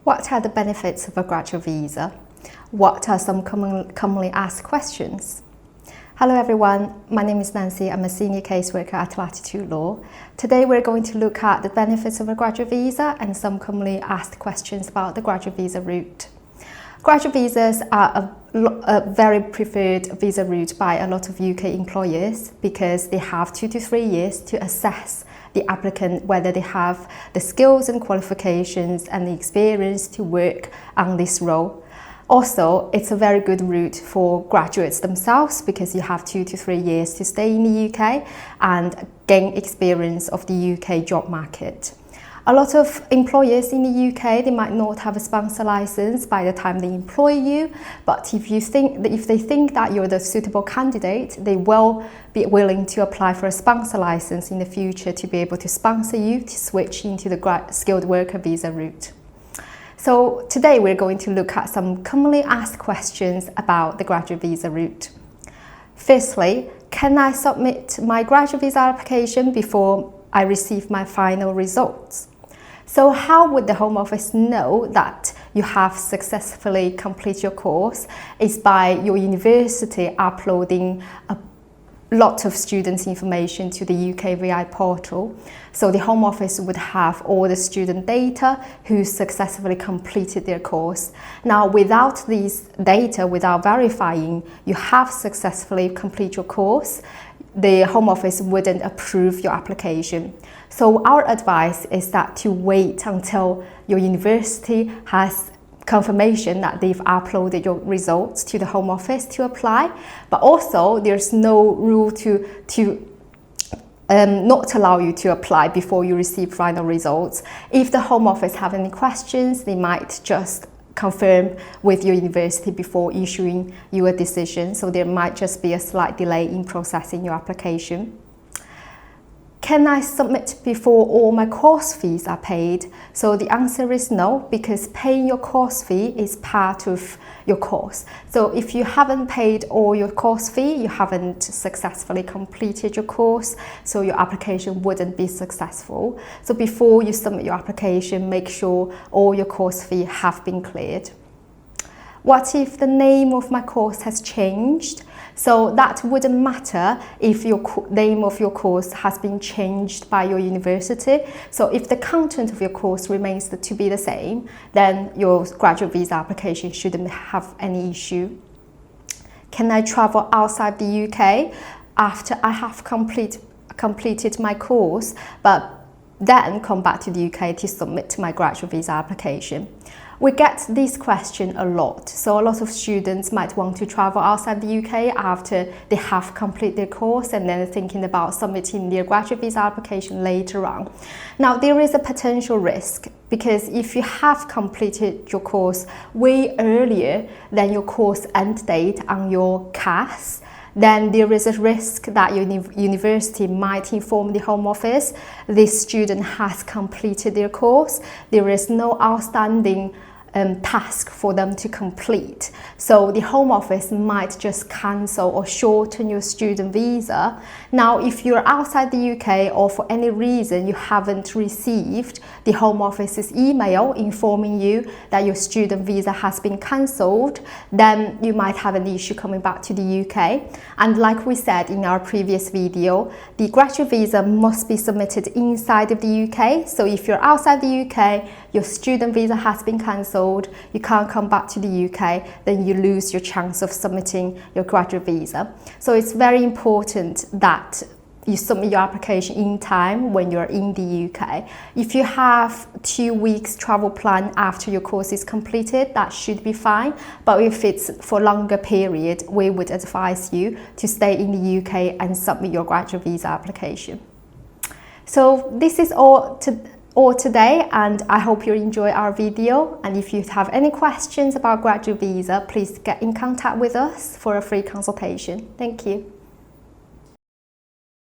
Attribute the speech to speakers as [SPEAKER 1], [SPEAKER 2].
[SPEAKER 1] What are the benefits of a graduate visa? What are some commonly asked questions? Hello everyone, my name is Nancy. I'm a senior caseworker at Latitude Law. Today we're going to look at the benefits of a graduate visa and some commonly asked questions about the graduate visa route. Graduate visas are a very preferred visa route by a lot of UK employers because they have 2 to 3 years to assess the applicant whether they have the skills and qualifications and the experience to work on this role. Also, it's a very good route for graduates themselves because you have 2 to 3 years to stay in the UK and gain experience of the UK job market. A lot of employers in the UK, they might not have a sponsor license by the time they employ you, but if they think that you're the suitable candidate, they will be willing to apply for a sponsor license in the future to be able to sponsor you to switch into the skilled worker visa route. So today we're going to look at some commonly asked questions about the graduate visa route. Firstly, can I submit my graduate visa application before I receive my final results? So how would the Home Office know that you have successfully completed your course? Is by your university uploading a lot of students' information to the UKVI portal. So the Home Office would have all the student data who successfully completed their course. Now, without these data, without verifying you have successfully completed your course, the Home Office wouldn't approve your application. So our advice is that to wait until your university has confirmation that they've uploaded your results to the Home Office to apply. But also there's no rule to not allow you to apply before you receive final results. If the Home Office have any questions, they might just confirm with your university before issuing you a decision. So there might just be a slight delay in processing your application. Can I submit before all my course fees are paid? So the answer is no, because paying your course fee is part of your course. So if you haven't paid all your course fee, you haven't successfully completed your course, so your application wouldn't be successful. So before you submit your application, make sure all your course fee have been cleared. What if the name of my course has changed? So that wouldn't matter if your name of your course has been changed by your university. So if the content of your course remains to be the same, then your graduate visa application shouldn't have any issue. Can I travel outside the UK after I have completed my course, but then come back to the UK to submit my graduate visa application? We get this question a lot. So a lot of students might want to travel outside the UK after they have completed their course and then thinking about submitting their graduate visa application later on. Now, there is a potential risk because if you have completed your course way earlier than your course end date on your CAS, then there is a risk that your university might inform the Home Office this student has completed their course. There is no outstanding task for them to complete. So the Home Office might just cancel or shorten your student visa. Now, if you're outside the UK or for any reason you haven't received the Home Office's email informing you that your student visa has been cancelled, then you might have an issue coming back to the UK. And like we said in our previous video, the graduate visa must be submitted inside of the UK. So if you're outside the UK, your student visa has been cancelled, you can't come back to the UK, then you lose your chance of submitting your graduate visa. So it's very important that you submit your application in time when you're in the UK. If you have 2 weeks travel plan after your course is completed, that should be fine. But if it's for a longer period, we would advise you to stay in the UK and submit your graduate visa application. So this is all today, and I hope you enjoy our video. And if you have any questions about graduate visa, please get in contact with us for a free consultation. Thank you.